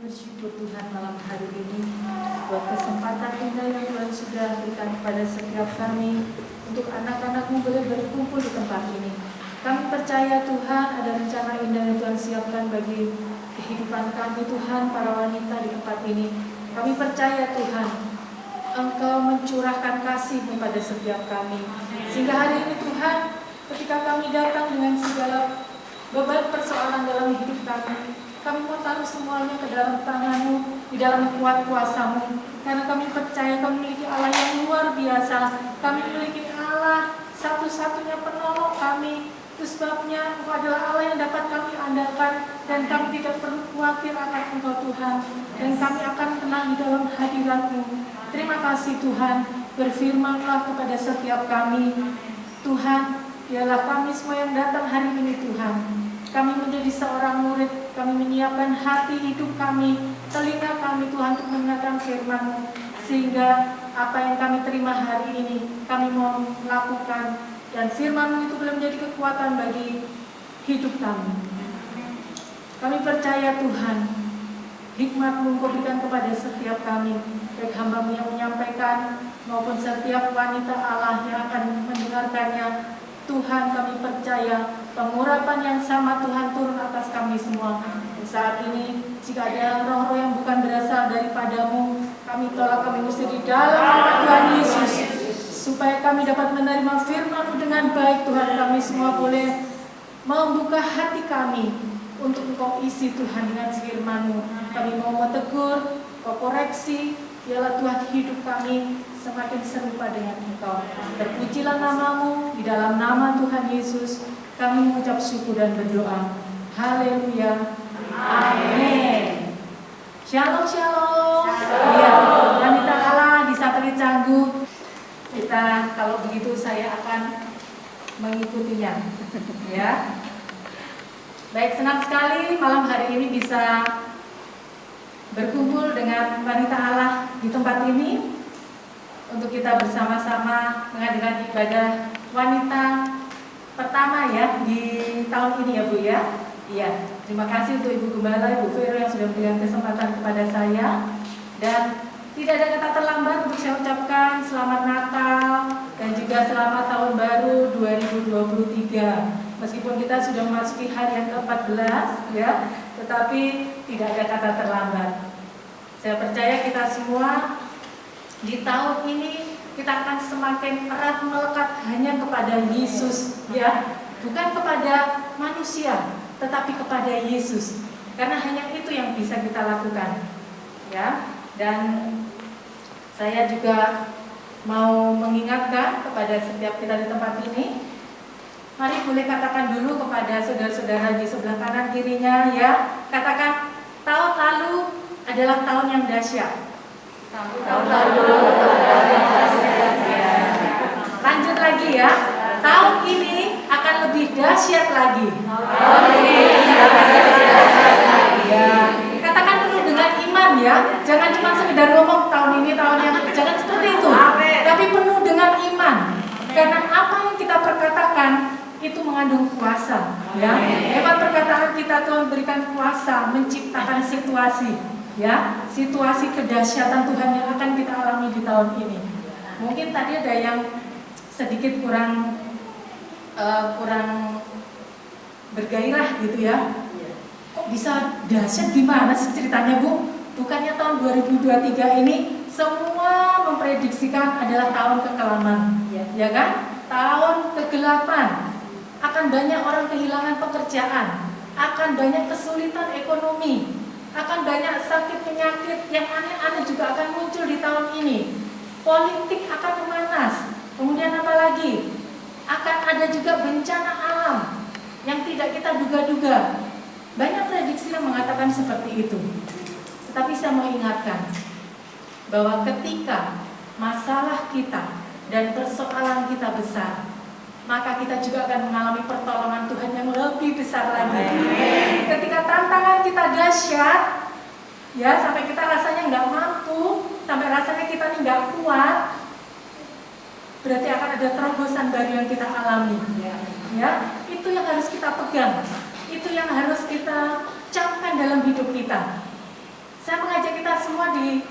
Bersyukur Tuhan malam hari ini buat kesempatan indah yang Tuhan sudah berikan kepada setiap kami untuk anak-anak-Mu boleh berkumpul di tempat ini. Kami percaya Tuhan ada rencana indah yang Tuhan siapkan bagi kehidupan kami Tuhan, para wanita di tempat ini. Kami percaya Tuhan Engkau mencurahkan kasih kepada setiap kami, sehingga hari ini Tuhan ketika kami datang dengan segala beban persoalan dalam hidup kami mau taruh semuanya ke dalam tangan-Mu, di dalam kuat kuasa-Mu, karena kami percaya kami memiliki Allah yang luar biasa. Kami memiliki Allah satu-satunya penolong kami. Itu sebabnya Engkau adalah Allah yang dapat kami andalkan, dan kami tidak perlu khawatir akan Engkau Tuhan, dan kami akan tenang di dalam hadirat-Mu. Terima kasih Tuhan, berfirman-Lah kepada setiap kami. Tuhan, biarlah kami semua yang datang hari ini Tuhan, kami menjadi seorang murid, kami menyiapkan hati hidup kami, telinga kami Tuhan untuk mendengarkan firman-Mu, sehingga apa yang kami terima hari ini kami mau melakukan, dan firman-Mu itu boleh menjadi kekuatan bagi hidup kami. Kami percaya Tuhan, hikmat-Mu Engkau berikan kepada setiap kami, baik hamba-Mu yang menyampaikan maupun setiap wanita Allah yang akan mendengarkannya. Tuhan, kami percaya pengurapan yang sama Tuhan turun atas kami semua. Saat ini jika ada roh-roh yang bukan berasal daripada-Mu, kami tolak, kami usir di dalam nama Tuhan Yesus, supaya kami dapat menerima firman-Mu dengan baik. Tuhan, kami semua boleh membuka hati kami untuk Engkau isi Tuhan dengan firman-Mu. Kami mau tegur, Engkau koreksi, biarlah Tuhan hidup kami semakin serupa dengan Engkau. Terpujilah nama-Mu, di dalam nama Tuhan Yesus kami mengucap syukur dan berdoa. Haleluya. Amin. Shalom, shalom. Ya, wanita Allah di Satelit Canggu. Kita kalau begitu saya akan mengikutinya. Ya. Baik, senang sekali malam hari ini bisa berkumpul dengan wanita Allah di tempat ini untuk kita bersama-sama mengadakan ibadah wanita pertama ya di tahun ini ya Bu ya. Iya, terima kasih untuk Ibu Gembala, Ibu Vero yang sudah memberikan kesempatan kepada saya, dan tidak ada kata terlambat untuk saya ucapkan selamat Natal dan juga selamat Tahun Baru 2023. Meskipun kita sudah memasuki hari yang ke-14 ya, tetapi tidak ada kata terlambat. Saya percaya kita semua di tahun ini kita akan semakin erat melekat hanya kepada Yesus ya, bukan kepada manusia, tetapi kepada Yesus. Karena hanya itu yang bisa kita lakukan. Ya. Dan saya juga mau mengingatkan kepada setiap kita di tempat ini, mari boleh katakan dulu kepada saudara-saudara di sebelah kanan kirinya ya. Katakan, tahun lalu adalah tahun yang dahsyat. Tahun lalu adalah yang dahsyat. Ya. Lanjut lagi ya. Tahun ini akan lebih dahsyat lagi. Tahun ini akan lebih dahsyat lagi. Ya. Katakan penuh dengan iman ya. Jangan cuma sekedar ngomong tahun ini tahun yang, jangan seperti itu. Tapi penuh dengan iman. Karena apa yang kita perkatakan itu mengandung kuasa ya. Lewat perkataan kita Tuhan berikan kuasa menciptakan situasi ya, situasi kedahsyatan Tuhan yang akan kita alami di tahun ini. Mungkin tadi ada yang sedikit kurang bergairah gitu ya. Kok bisa dahsyat, gimana sih ceritanya Bu? Bukannya tahun 2023 ini semua memprediksikan adalah tahun kekelaman ya kan? Tahun kegelapan. Akan banyak orang kehilangan pekerjaan, akan banyak kesulitan ekonomi, akan banyak sakit penyakit yang aneh-aneh juga akan muncul di tahun ini. Politik akan memanas. Kemudian apa lagi? Akan ada juga bencana alam yang tidak kita duga-duga. Banyak prediksi yang mengatakan seperti itu. Tetapi saya mau ingatkan bahwa ketika masalah kita dan persoalan kita besar, maka kita juga akan mengalami pertolongan Tuhan yang lebih besar lagi. Ketika tantangan kita dahsyat, ya sampai kita rasanya nggak mampu, sampai rasanya kita nih nggak kuat, berarti akan ada terobosan baru yang kita alami. Ya, itu yang harus kita pegang, itu yang harus kita camkan dalam hidup kita. Saya mengajak kita semua di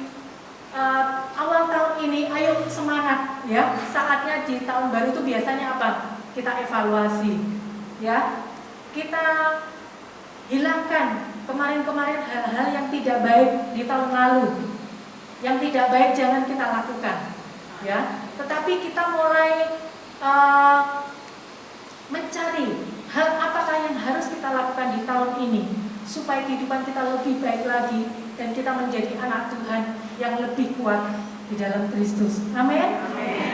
awal tahun ini, ayo semangat ya. Saatnya di tahun baru itu biasanya apa? Kita evaluasi ya. Kita hilangkan kemarin-kemarin hal-hal yang tidak baik di tahun lalu. Yang tidak baik jangan kita lakukan ya. Tetapi kita mulai mencari hal apakah yang harus kita lakukan di tahun ini supaya kehidupan kita lebih baik lagi dan kita menjadi anak Tuhan yang lebih kuat di dalam Kristus. Amin.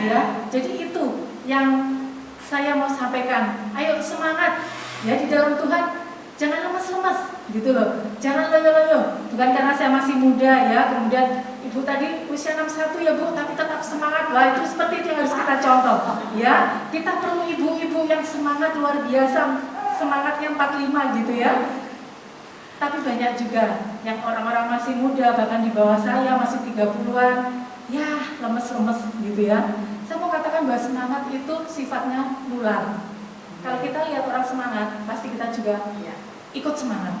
Ya, jadi itu yang saya mau sampaikan. Ayo semangat ya di dalam Tuhan. Jangan lemas-lemas gitu loh. Jangan loyo-loyo. Bukan karena saya masih muda ya, kemudian ibu tadi usia 61 ya Bu, tapi tetap semangat. Wah, itu seperti itu yang harus kita contoh ya. Kita perlu ibu-ibu yang semangat luar biasa, semangatnya 45 gitu ya. Tapi banyak juga yang orang-orang masih muda, bahkan di bawah saya masih 30-an, ya lemes-lemes gitu ya. Saya mau katakan bahwa semangat itu sifatnya nular. Kalau kita lihat orang semangat, pasti kita juga ikut semangat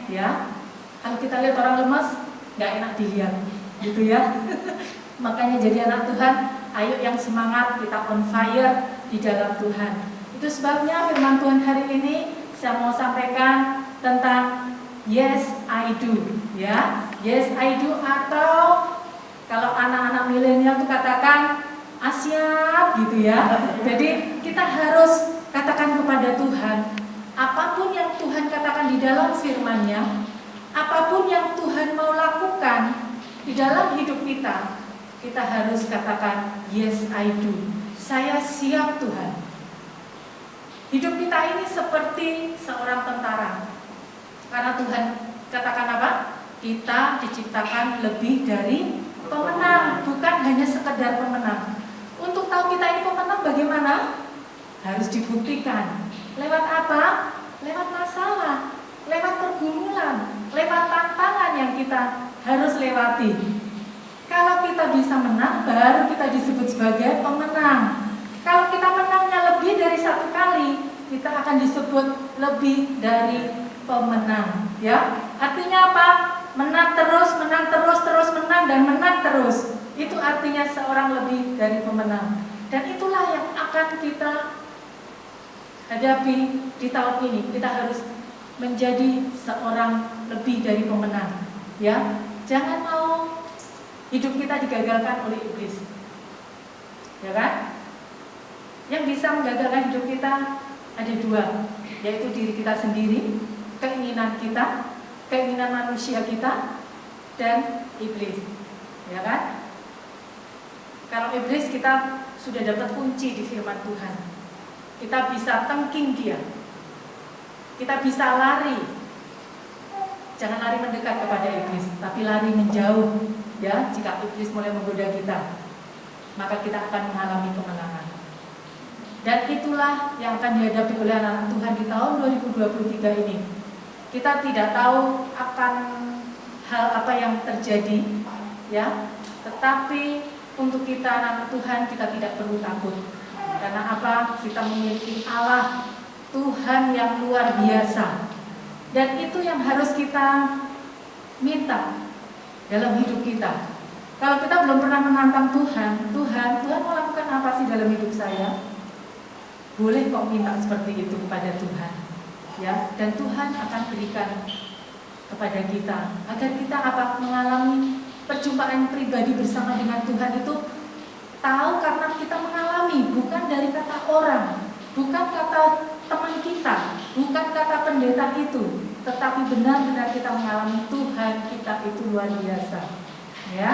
ya. Kalau kita lihat orang lemes, nggak enak dilihat gitu ya. Makanya jadi anak Tuhan, ayo yang semangat, kita on fire di dalam Tuhan. Itu sebabnya firman Tuhan hari ini saya mau sampaikan tentang yes I do ya. Yes I do, atau kalau anak-anak milenial itu katakan asyap gitu ya. Jadi kita harus katakan kepada Tuhan, apapun yang Tuhan katakan di dalam firman-Nya, apapun yang Tuhan mau lakukan di dalam hidup kita, kita harus katakan yes I do. Saya siap Tuhan. Hidup kita ini seperti seorang tentara. Karena Tuhan katakan apa? Kita diciptakan lebih dari pemenang, bukan hanya sekedar pemenang. Untuk tahu kita ini pemenang bagaimana? Harus dibuktikan. Lewat apa? Lewat masalah, lewat pergumulan, lewat tantangan yang kita harus lewati. Kalau kita bisa menang, baru kita disebut sebagai pemenang. Kalau kita menangnya lebih dari satu kali, kita akan disebut lebih dari pemenang. Ya, artinya apa? Menang terus, terus menang dan menang terus. Itu artinya seorang lebih dari pemenang. Dan itulah yang akan kita hadapi di tahun ini. Kita harus menjadi seorang lebih dari pemenang. Ya, jangan mau hidup kita digagalkan oleh iblis. Ya kan? Yang bisa menggagalkan hidup kita ada dua, yaitu diri kita sendiri, keinginan kita, keinginan manusia kita, dan iblis. Ya kan? Kalau iblis kita sudah dapat kunci di firman Tuhan. Kita bisa tengking dia. Kita bisa lari. Jangan lari mendekat kepada iblis, tapi lari menjauh. Ya, jika iblis mulai menggoda kita, maka kita akan mengalami kemenangan. Dan itulah yang akan dihadapi oleh anak Tuhan di tahun 2023 ini. Kita tidak tahu akan hal apa yang terjadi, ya. Tetapi untuk kita anak Tuhan, kita tidak perlu takut. Karena apa? Kita memiliki Allah, Tuhan yang luar biasa. Dan itu yang harus kita minta dalam hidup kita. Kalau kita belum pernah menantang Tuhan mau lakukan apa sih dalam hidup saya? Boleh kok minta seperti itu kepada Tuhan, ya. Dan Tuhan akan berikan kepada kita agar kita apa? Mengalami perjumpaan pribadi bersama dengan Tuhan itu tahu karena kita mengalami, bukan dari kata orang, bukan kata teman kita, bukan kata pendeta itu, tetapi benar-benar kita mengalami Tuhan kita itu luar biasa, ya.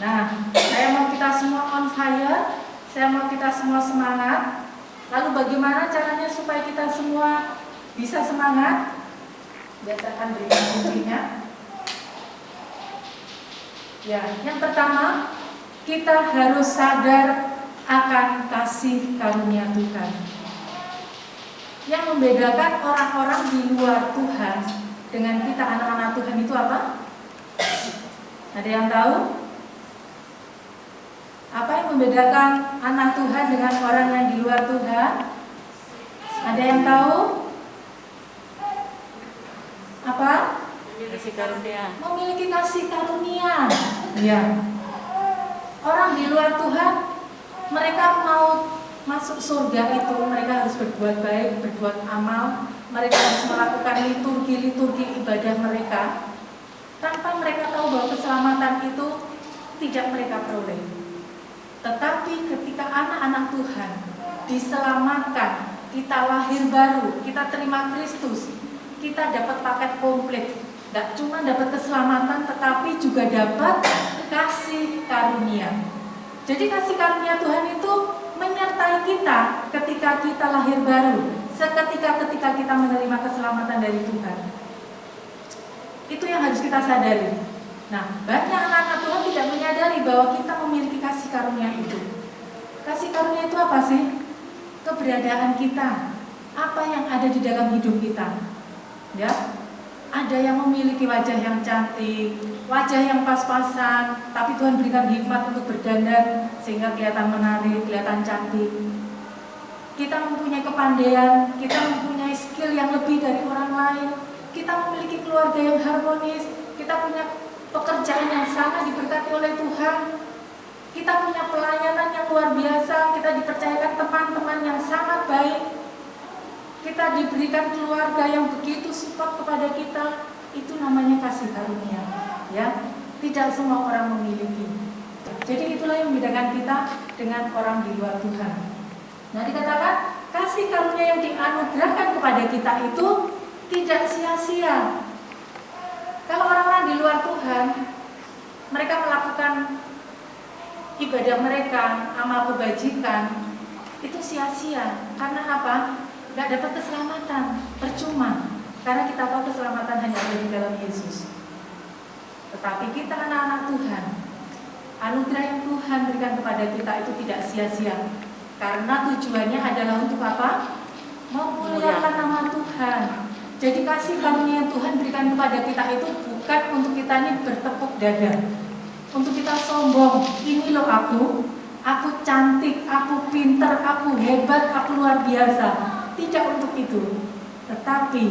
Nah, saya mau kita semua on fire, saya mau kita semua semangat. Lalu bagaimana caranya supaya kita semua bisa semangat? Biasa akan berikan kuncinya. Ya, yang pertama, kita harus sadar akan kasih karunia Tuhan. Yang membedakan orang-orang di luar Tuhan dengan kita anak-anak Tuhan itu apa? Ada yang tahu? Apa yang membedakan anak Tuhan dengan orang yang di luar Tuhan? Ada yang tahu? Apa? Kasih karunia. Memiliki kasih karunia. Ya. Orang di luar Tuhan, mereka mau masuk surga itu, mereka harus berbuat baik, berbuat amal, mereka harus melakukan liturgi-liturgi ibadah mereka. Tanpa mereka tahu bahwa keselamatan itu tidak mereka peroleh. Tetapi ketika anak-anak Tuhan diselamatkan, kita lahir baru, kita terima Kristus, kita dapat paket komplit. Tidak cuma dapat keselamatan, tetapi juga dapat kasih karunia. Jadi kasih karunia Tuhan itu menyertai kita ketika kita lahir baru, seketika kita menerima keselamatan dari Tuhan. Itu yang harus kita sadari. Nah, banyak anak-anak Tuhan tidak menyadari bahwa kita memiliki kasih karunia itu. Kasih karunia itu apa sih? Keberadaan kita, apa yang ada di dalam hidup kita. Ya, ada yang memiliki wajah yang cantik, wajah yang pas-pasan, tapi Tuhan berikan hikmat untuk berdandan sehingga kelihatan menarik, kelihatan cantik. Kita mempunyai kepandaian, kita mempunyai skill yang lebih dari orang lain, kita memiliki keluarga yang harmonis, kita punya pekerjaan yang sangat diberkati oleh Tuhan, kita punya pelayanan yang luar biasa, kita dipercayakan teman-teman yang sangat baik, kita diberikan keluarga yang begitu support kepada kita. Itu namanya kasih karunia, ya. Tidak semua orang memiliki. Jadi itulah yang membedakan kita dengan orang di luar Tuhan. Nah, dikatakan kasih karunia yang dianugerahkan kepada kita itu tidak sia-sia. Kalau orang-orang di luar Tuhan, mereka melakukan ibadah mereka, amal kebajikan, itu sia-sia. Karena apa? Gak dapat keselamatan, percuma. Karena kita tahu keselamatan hanya ada di dalam Yesus. Tetapi kita anak-anak Tuhan, anugerah yang Tuhan berikan kepada kita itu tidak sia-sia. Karena tujuannya adalah untuk apa? Memuliakan nama Tuhan. Jadi kasih karunia yang Tuhan berikan kepada kita itu bukan untuk kita ini bertepuk dada, untuk kita sombong, ini loh aku cantik, aku pinter, aku hebat, aku luar biasa. Tidak untuk itu. Tetapi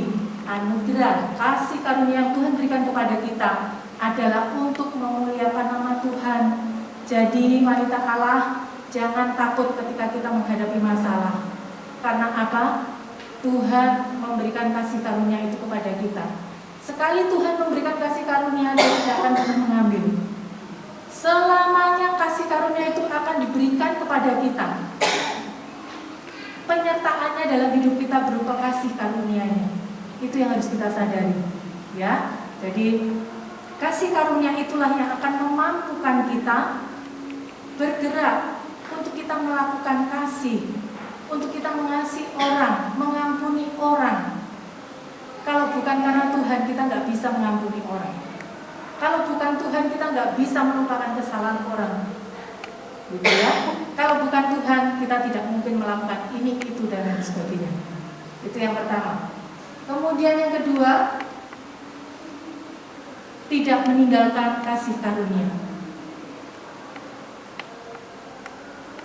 anugerah kasih karunia yang Tuhan berikan kepada kita adalah untuk memuliakan nama Tuhan. Jadi wanita Allah, jangan takut ketika kita menghadapi masalah. Karena apa? Tuhan memberikan kasih karunia itu kepada kita. Sekali Tuhan memberikan kasih karunia, Dia tidak akan pernah mengambil. Selamanya kasih karunia itu akan diberikan kepada kita. Penyertaannya dalam hidup kita berupa kasih karunia-Nya. Itu yang harus kita sadari, ya. Jadi kasih karunia itulah yang akan memampukan kita bergerak untuk kita melakukan kasih, untuk kita mengasihi orang, mengampuni orang. Kalau bukan karena Tuhan, kita nggak bisa mengampuni orang. Kalau bukan Tuhan, kita nggak bisa melupakan kesalahan orang, gitu ya. Kalau bukan Tuhan, kita tidak mungkin melakukan ini, itu, dan lain sebagainya. Itu yang pertama. Kemudian yang kedua, tidak meninggalkan kasih karunia.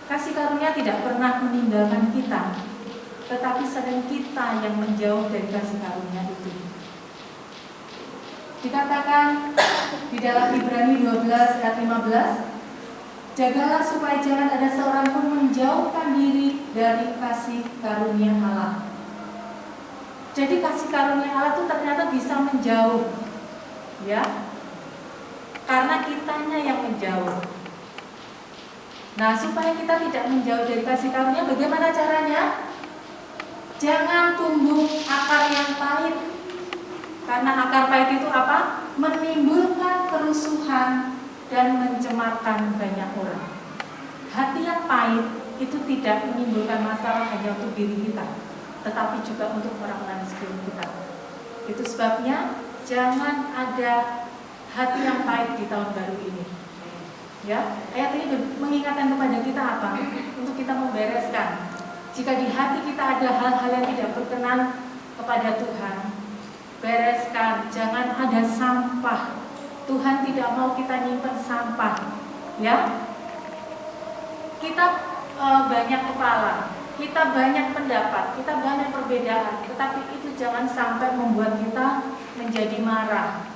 Kasih karunia tidak pernah meninggalkan kita, tetapi sering kita yang menjauh dari kasih karunia itu. Dikatakan di dalam Ibrani 12 ayat 15, jagalah supaya jangan ada seorang pun menjauhkan diri dari kasih karunia Allah. Jadi kasih karunia Allah itu ternyata bisa menjauh, ya, karena kitanya yang menjauh. Nah, supaya kita tidak menjauh dari kasih karunia, bagaimana caranya? Jangan tumbuh akar yang pahit. Karena akar pahit itu apa? Menimbulkan kerusuhan dan mencemarkan banyak orang. Hati yang pahit itu tidak menimbulkan masalah hanya untuk diri kita, tetapi juga untuk orang-orang sekeliling kita. Itu sebabnya jangan ada hati yang pahit di tahun baru ini. Ya, ayat ini mengingatkan kepada kita apa? Untuk kita membereskan. Jika di hati kita ada hal-hal yang tidak berkenan kepada Tuhan, bereskan. Jangan ada sampah. Tuhan tidak mau kita nyimpen sampah. Ya, kita banyak kepala, kita banyak pendapat, kita banyak perbedaan, tetapi itu jangan sampai membuat kita menjadi marah,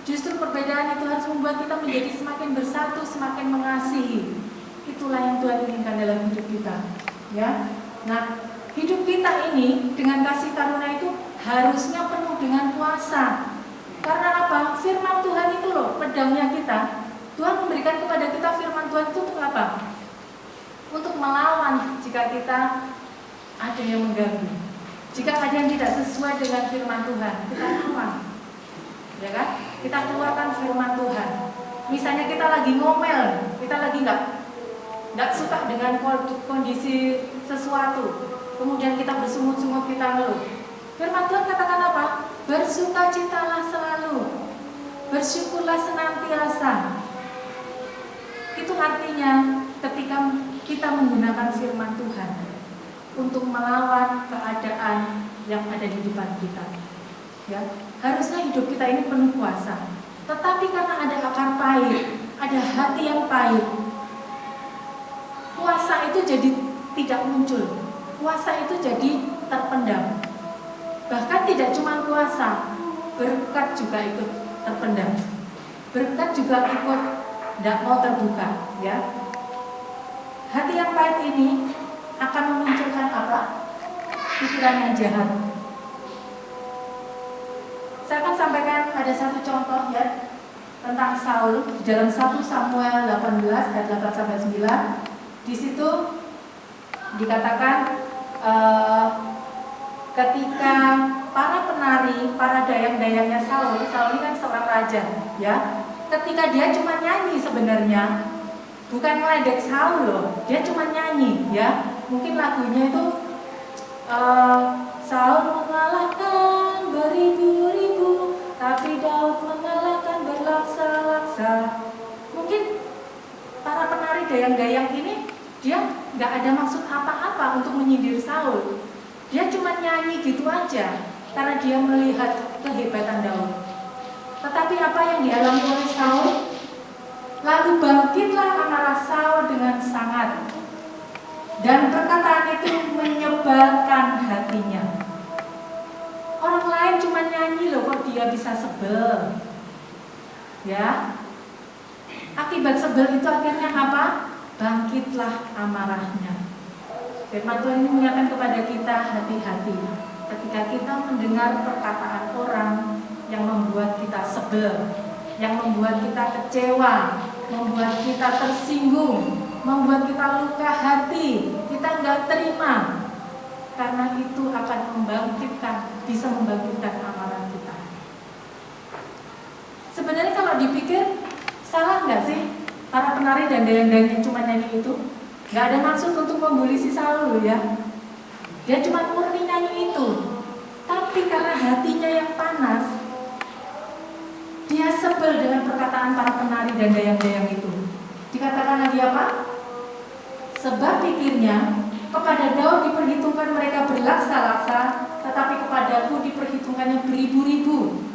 Justru perbedaan itu harus membuat kita menjadi semakin bersatu, semakin mengasihi. Itulah yang Tuhan inginkan dalam hidup kita. Ya. Nah, hidup kita ini dengan kasih karunia itu harusnya penuh dengan puasa. Karena apa? Firman Tuhan itu loh, pedangnya kita. Tuhan memberikan kepada kita firman Tuhan itu untuk apa? Untuk melawan jika kita ada yang mengganggu. Jika ada yang tidak sesuai dengan firman Tuhan, kita lawan. Ya kan? Kita keluarkan firman Tuhan. Misalnya kita lagi ngomel, kita lagi nggak suka dengan kondisi sesuatu, kemudian kita bersungut-sungut, kita ngeluh. Firman Tuhan katakan apa? Bersukacitalah selalu, bersyukurlah senantiasa. Itu artinya ketika kita menggunakan firman Tuhan untuk melawan keadaan yang ada di depan kita. Ya, harusnya hidup kita ini penuh puasa. Tetapi karena ada akar pahit, ada hati yang pahit, puasa itu jadi tidak muncul. Puasa itu jadi terpendam. Bahkan tidak cuma puasa, berkat juga ikut terpendam. Berkat juga ikut tidak mau terbuka, ya. Hati yang pahit ini akan memunculkan apa? Pikiran yang jahat. Saya akan sampaikan ada satu contoh ya tentang Saul di dalam 1 Samuel 18 ayat 8 sampai 9. Di situ dikatakan ketika para penari, para dayang-dayangnya Saul ini kan seorang raja, ya. Ketika dia cuma nyanyi sebenarnya, bukan meledek Saul loh, dia cuma nyanyi, ya. Mungkin lagunya itu Saul mengalahkan beribu-ribu, tapi Daud mengalahkan berlaksa-laksa. Mungkin para penari dayang-dayang ini dia nggak ada maksud apa-apa untuk menyindir Saul. Dia cuma nyanyi gitu aja karena dia melihat kehebatan Daud. Tetapi apa yang dialami oleh Saul? Lalu bangkitlah amarah Saul dengan sangat, dan perkataan itu menyebalkan hatinya. Orang lain cuma nyanyi loh, kok dia bisa sebel? Ya, akibat sebel itu akhirnya apa? Bangkitlah amarahnya. Firman Tuhan ini mengingatkan kepada kita, hati-hati ketika kita mendengar perkataan orang yang membuat kita sebel, yang membuat kita kecewa, membuat kita tersinggung, membuat kita luka hati, kita nggak terima. Karena itu akan bisa membangkitkan amarah kita. Sebenarnya kalau dipikir, salah nggak sih para penari dan dayang-dayang yang cuma nyanyi itu? Nggak ada maksud untuk membuli si Saul ya. Dia cuma murni nyanyi itu. Tapi karena hatinya yang panas, dia sebel dengan perkataan para penari dan dayang-dayang itu. Dikatakan lagi apa? Sebab pikirnya, kepada Daud diperhitungkan mereka berlaksa-laksa, tetapi kepadaku diperhitungkannya beribu-ribu.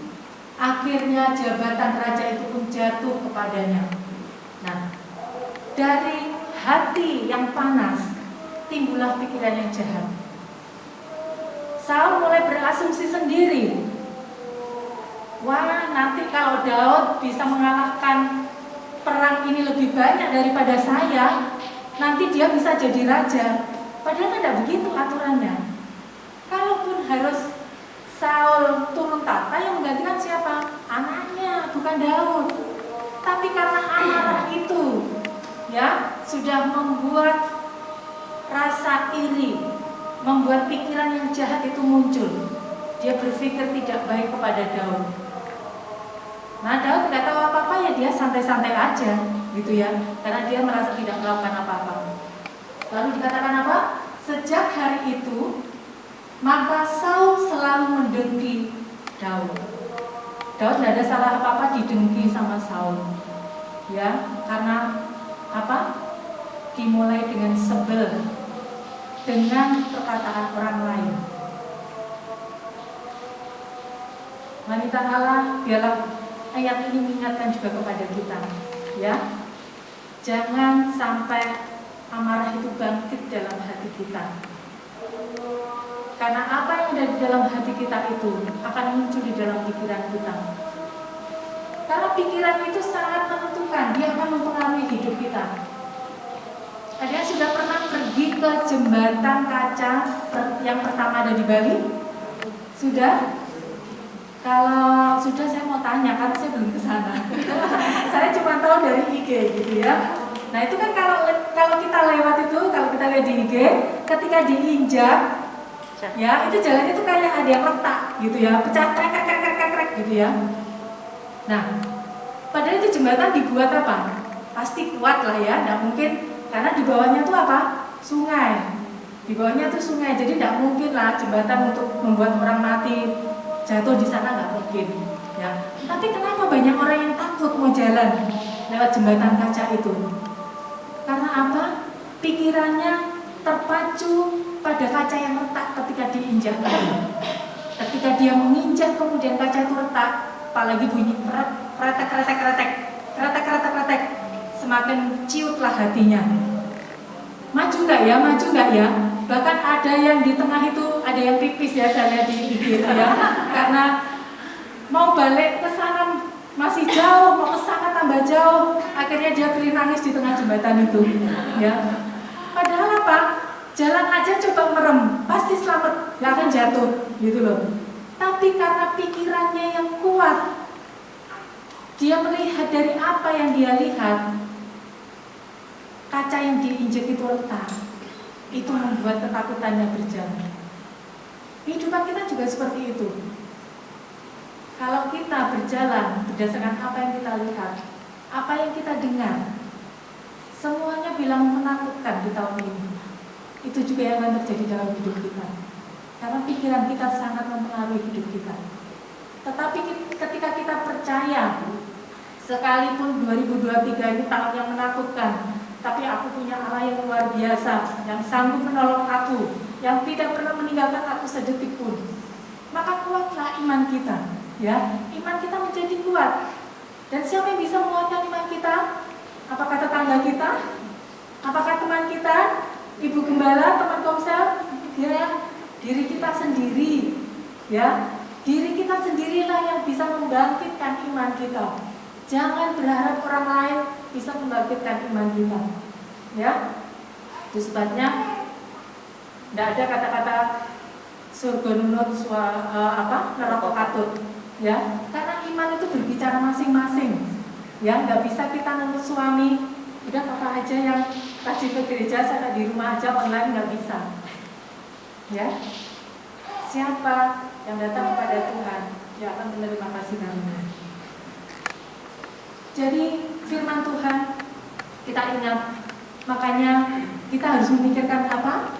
Akhirnya jabatan raja itu pun jatuh kepadanya. Nah, dari hati yang panas timbullah pikiran yang jahat. Saul mulai berasumsi sendiri. Wah, nanti kalau Daud bisa mengalahkan perang ini lebih banyak daripada saya, nanti dia bisa jadi raja. Padahal tidak begitu aturannya. Kalaupun harus Saul turun tahta, yang menggantikan siapa? Anaknya, bukan Daud. Tapi karena amarah itu, ya, sudah membuat rasa iri, membuat pikiran yang jahat itu muncul. Dia berpikir tidak baik kepada Daud. Nah, Daud tidak tahu apa-apa, ya dia santai-santai aja, gitu ya, karena dia merasa tidak melakukan apa-apa. Lalu dikatakan apa? Sejak hari itu, maka Saul selalu mendengki Daud. Daud tidak ada salah apa-apa didengki sama Saul, ya, karena apa? Dimulai dengan sebel dengan perkataan orang lain. Wanita Allah, biarlah ayat ini mengingatkan juga kepada kita, ya. Jangan sampai amarah itu bangkit dalam hati kita. Karena apa yang ada di dalam hati kita itu akan muncul di dalam pikiran kita. Karena pikiran itu sangat menentukan, dia akan mempengaruhi hidup kita. Ada yang sudah pernah pergi ke jembatan kaca yang pertama ada di Bali? Sudah? Kalau sudah saya mau tanya, karena saya belum ke sana. Saya cuma tahu dari IG gitu ya. Nah itu kan kalau kita lewat itu, kalau kita lihat di IG, ketika diinjak, ya itu jalannya itu kayak ada yang retak gitu ya, pecah krek gitu ya. Nah, padahal itu jembatan dibuat apa? Pasti kuat lah ya, tidak mungkin karena di bawahnya itu apa? Sungai. Di bawahnya itu sungai, jadi tidak mungkin lah jembatan untuk membuat orang mati jatuh di sana, nggak mungkin. Ya. Tapi kenapa banyak orang yang takut mau jalan lewat jembatan kaca itu? Karena apa? Pikirannya terpacu pada kaca yang retak ketika diinjak. Ketika dia menginjak kemudian kaca itu retak, apalagi bunyi kretek, semakin ciutlah hatinya. Maju nggak ya? Bahkan ada yang di tengah itu ada yang pipis ya, saya lihat di IG ya. Karena mau balik ke sana masih jauh, mau ke sana tambah jauh, akhirnya dia pilih nangis di tengah jembatan itu. Ya. Padahal apa? Jalan aja coba merem, pasti selamat, nggak akan jatuh, gitu loh. Tapi karena pikirannya yang kuat, dia melihat dari apa yang dia lihat, kaca yang diinjek itu retak, itu membuat ketakutannya berjalan. Kehidupan kita juga seperti itu. Kalau kita berjalan berdasarkan apa yang kita lihat, apa yang kita dengar, semuanya bilang menakutkan di tahun ini. Itu juga yang akan terjadi dalam hidup kita. Karena pikiran kita sangat mempengaruhi hidup kita. Tetapi ketika kita percaya, sekalipun 2023 ini tahun yang menakutkan, tapi aku punya Allah yang luar biasa, yang sanggup menolong aku, yang tidak pernah meninggalkan aku sedetik pun, maka kuatlah iman kita, ya. Iman kita menjadi kuat. Dan siapa yang bisa menguatkan iman kita? Apakah tetangga kita? Apakah teman kita? Ibu gembala, teman komsel? Ya, diri kita sendiri, ya. Diri kita sendirilah yang bisa membangkitkan iman kita. Jangan berharap orang lain bisa membangkitkan iman kita, ya. Itu sebabnya tidak ada kata-kata surga nunut neraka katut, ya. Karena iman itu berbicara masing-masing, ya. Nggak bisa kita nunut suami, udah papa aja yang rajin ke gereja, saya di rumah aja online, nggak bisa, ya. Siapa yang datang kepada Tuhan, dia akan menerima kasih karunia. Jadi firman Tuhan kita ingat, makanya kita harus memikirkan apa?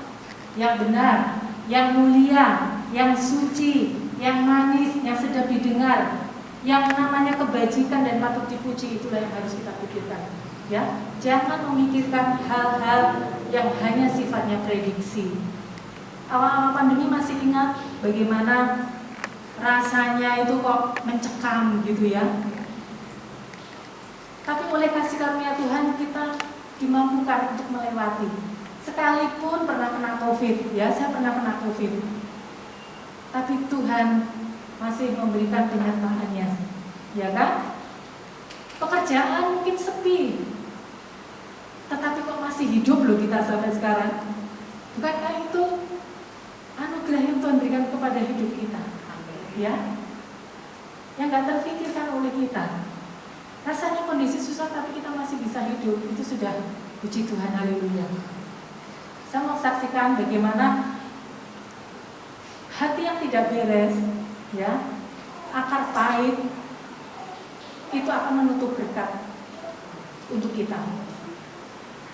Yang benar, yang mulia, yang suci, yang manis, yang sedap didengar, yang namanya kebajikan dan patut dipuji, itulah yang harus kita pikirkan. Ya, jangan memikirkan hal-hal yang hanya sifatnya prediksi. Awal-awal pandemi masih ingat bagaimana rasanya itu kok mencekam gitu ya. Tapi oleh kasih karunia Tuhan kita dimampukan untuk melewati. Sekalipun pernah kena COVID, ya saya pernah kena COVID. Tapi Tuhan masih memberikan penyertaannya, ya kan? Pekerjaan mungkin sepi, tetapi kok masih hidup loh kita sampai sekarang. Bukankah itu anugerah yang Tuhan berikan kepada hidup kita, ya? Yang gak terfikirkan oleh kita. Rasanya kondisi susah tapi kita masih bisa hidup, itu sudah puji Tuhan, haleluya. Saya mau saksikan bagaimana hati yang tidak beres, ya, akar pahit itu akan menutup berkat untuk kita.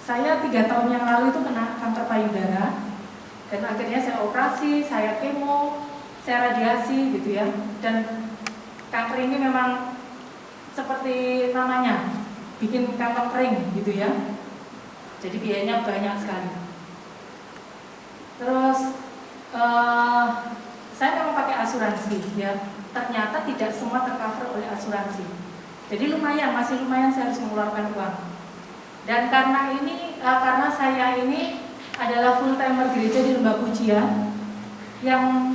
Saya 3 tahun yang lalu itu kena kanker payudara, dan akhirnya saya operasi, saya kemo, saya radiasi gitu ya. Dan kanker ini memang seperti namanya, bikin kantong kering gitu ya. Jadi biayanya banyak sekali. Terus saya memang pakai asuransi ya. Ternyata tidak semua tercover oleh asuransi. Jadi masih lumayan saya harus mengeluarkan uang. Dan karena saya ini adalah full timer gereja di Lembah Pujian, yang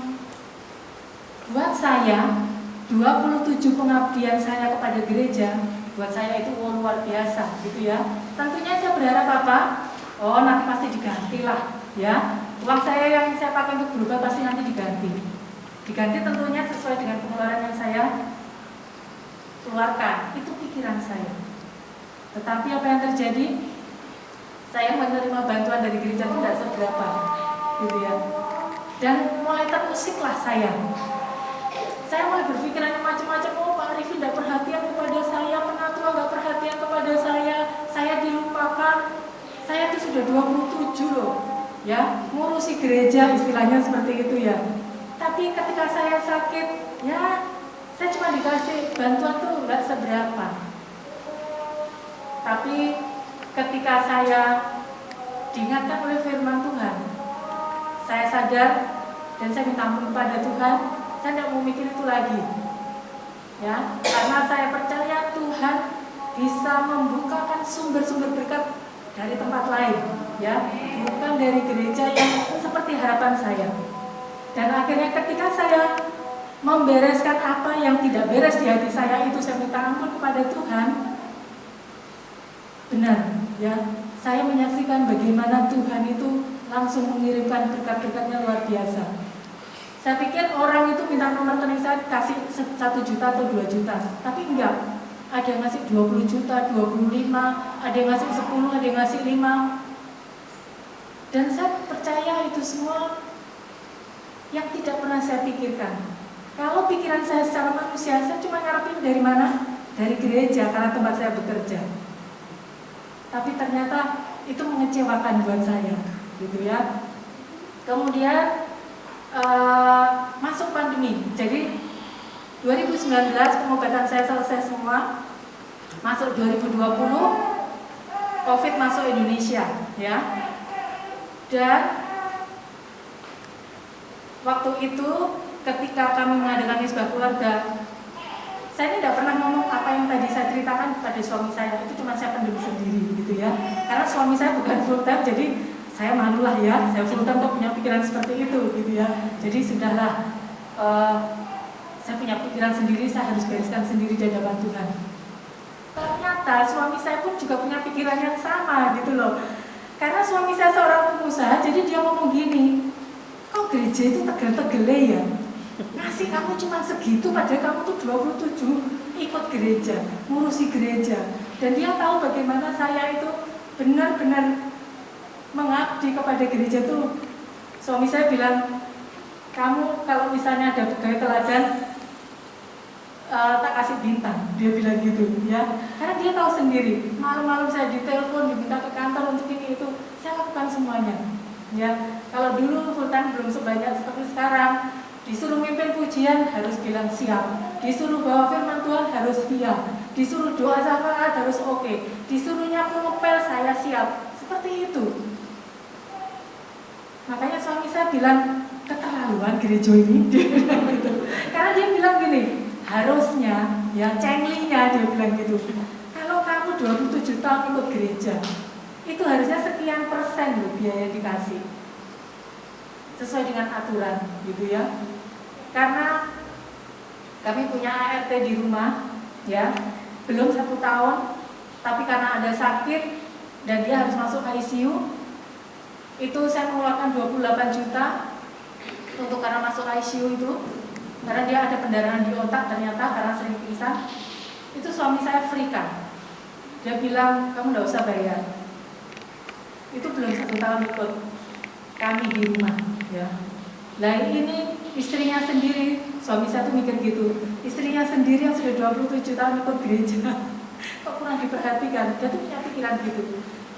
buat saya 27 pengabdian saya kepada gereja, buat saya itu luar biasa gitu ya. Tentunya saya berharap apa? Oh, nanti pasti diganti lah ya. Uang saya yang saya pakai untuk berubah pasti nanti diganti. Diganti tentunya sesuai dengan pengeluaran yang saya keluarkan. Itu pikiran saya. Tetapi apa yang terjadi? Saya menerima bantuan dari gereja tidak seberapa gitu ya. Dan mulai terusiklah saya mulai berpikiran macam-macam. Oh, Pak Arifin tidak perhatian kepada saya, penatua nggak perhatian kepada saya dilupakan. Saya itu sudah 27 loh, ya, ngurusi gereja istilahnya seperti itu ya. Tapi ketika saya sakit, ya, saya cuma dikasih bantuan tuh nggak seberapa. Tapi ketika saya diingatkan oleh firman Tuhan, saya sadar dan saya minta ampun kepada Tuhan. Saya tidak mau mikir itu lagi, ya, karena saya percaya Tuhan bisa membukakan sumber-sumber berkat dari tempat lain, ya, bukan dari gereja yang seperti harapan saya. Dan akhirnya ketika saya membereskan apa yang tidak beres di hati saya itu, saya minta ampun kepada Tuhan. Benar, ya, saya menyaksikan bagaimana Tuhan itu langsung mengirimkan berkat-berkatnya luar biasa. Saya pikir orang itu minta nomor rekening saya kasih 1 juta atau 2 juta, tapi enggak. Ada yang ngasih 20 juta, 25, ada yang ngasih 10, ada yang ngasih 5. Dan saya percaya itu semua yang tidak pernah saya pikirkan. Kalau pikiran saya secara manusia, saya cuma ngarepin dari mana? Dari gereja, karena tempat saya bekerja. Tapi ternyata itu mengecewakan buat saya, gitu ya. Kemudian masuk pandemi. Jadi 2019 pengobatan saya selesai semua. Masuk 2020 Covid masuk Indonesia, ya. Dan waktu itu ketika kami mengadakan misbah keluarga, saya ini tidak pernah ngomong apa yang tadi saya ceritakan kepada suami saya. Itu cuma saya pendam sendiri gitu ya. Karena suami saya bukan full time, jadi saya malulah ya, saya full time kok punya pikiran seperti itu gitu ya. Jadi sudahlah, saya punya pikiran sendiri, saya harus bereskan sendiri di hadapan Tuhan. Ternyata suami saya pun juga punya pikiran yang sama gitu loh. Karena suami saya seorang pengusaha, jadi dia ngomong gini, kok gereja itu tegel-tegele ya? Ngasih kamu cuma segitu, padahal kamu tuh 27 ikut gereja, ngurusi gereja. Dan dia tahu bagaimana saya itu benar-benar mengabdi kepada gereja tuh. Suami saya bilang, kamu kalau misalnya ada pegawai teladan, tak kasih bintang. Dia bilang gitu ya. Karena dia tahu sendiri, malam-malam saya ditelepon, diminta ke kantor untuk ini itu, saya lakukan semuanya. Ya, kalau dulu full time belum sebanyak seperti sekarang, disuruh mimpin pujian harus bilang siap, disuruh bawa firman Tuhan harus siap, disuruh doa syafaat harus oke, disuruh nyapu ngepel saya siap. Seperti itu. Makanya suami saya bilang, keterlaluan gereja ini. Karena dia bilang gini, harusnya, ya cenglinya dia bilang gitu, kalau kamu 27 tahun ikut gereja, itu harusnya sekian persen loh biaya dikasih, sesuai dengan aturan gitu ya. Karena kami punya ART di rumah, ya, belum 1 tahun, tapi karena ada sakit dan dia harus masuk ICU, itu saya mengeluarkan 28 juta untuk karena masuk ICU itu, karena dia ada pendarahan di otak ternyata karena sering pingsan. Itu suami saya free kan, dia bilang kamu nggak usah bayar. Itu belum 1 tahun ikut kami di rumah, ya. Nah ini istrinya sendiri, suami saya tuh mikir gitu, istrinya sendiri yang sudah 27 tahun ikut gereja, kok kurang diperhatikan. Dia tuh punya pikiran gitu.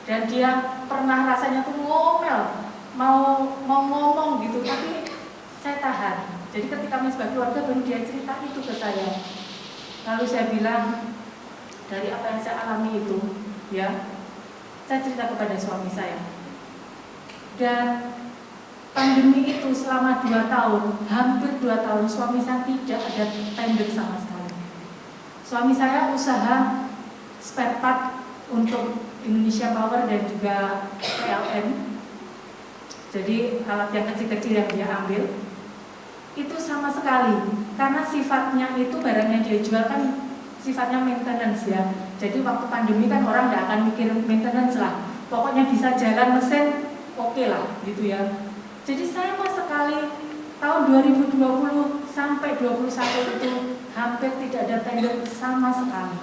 Dan dia pernah rasanya tuh ngomel, mau ngomong gitu, tapi saya tahan. Jadi ketika kami sebagai keluarga baru dia cerita itu ke saya. Lalu saya bilang, dari apa yang saya alami itu, ya, saya cerita kepada suami saya. Dan pandemi itu selama 2 tahun, hampir 2 tahun, suami saya tidak ada tender sama sekali. Suami saya usaha spare part untuk Indonesia Power dan juga PLN. Jadi alat yang kecil-kecil yang dia ambil itu sama sekali karena sifatnya itu barangnya dia jual kan sifatnya maintenance ya. Jadi waktu pandemi kan orang nggak akan mikir maintenance lah, pokoknya bisa jalan mesin oke lah gitu ya. Jadi sama sekali tahun 2020 sampai 21 itu hampir tidak ada tender sama sekali.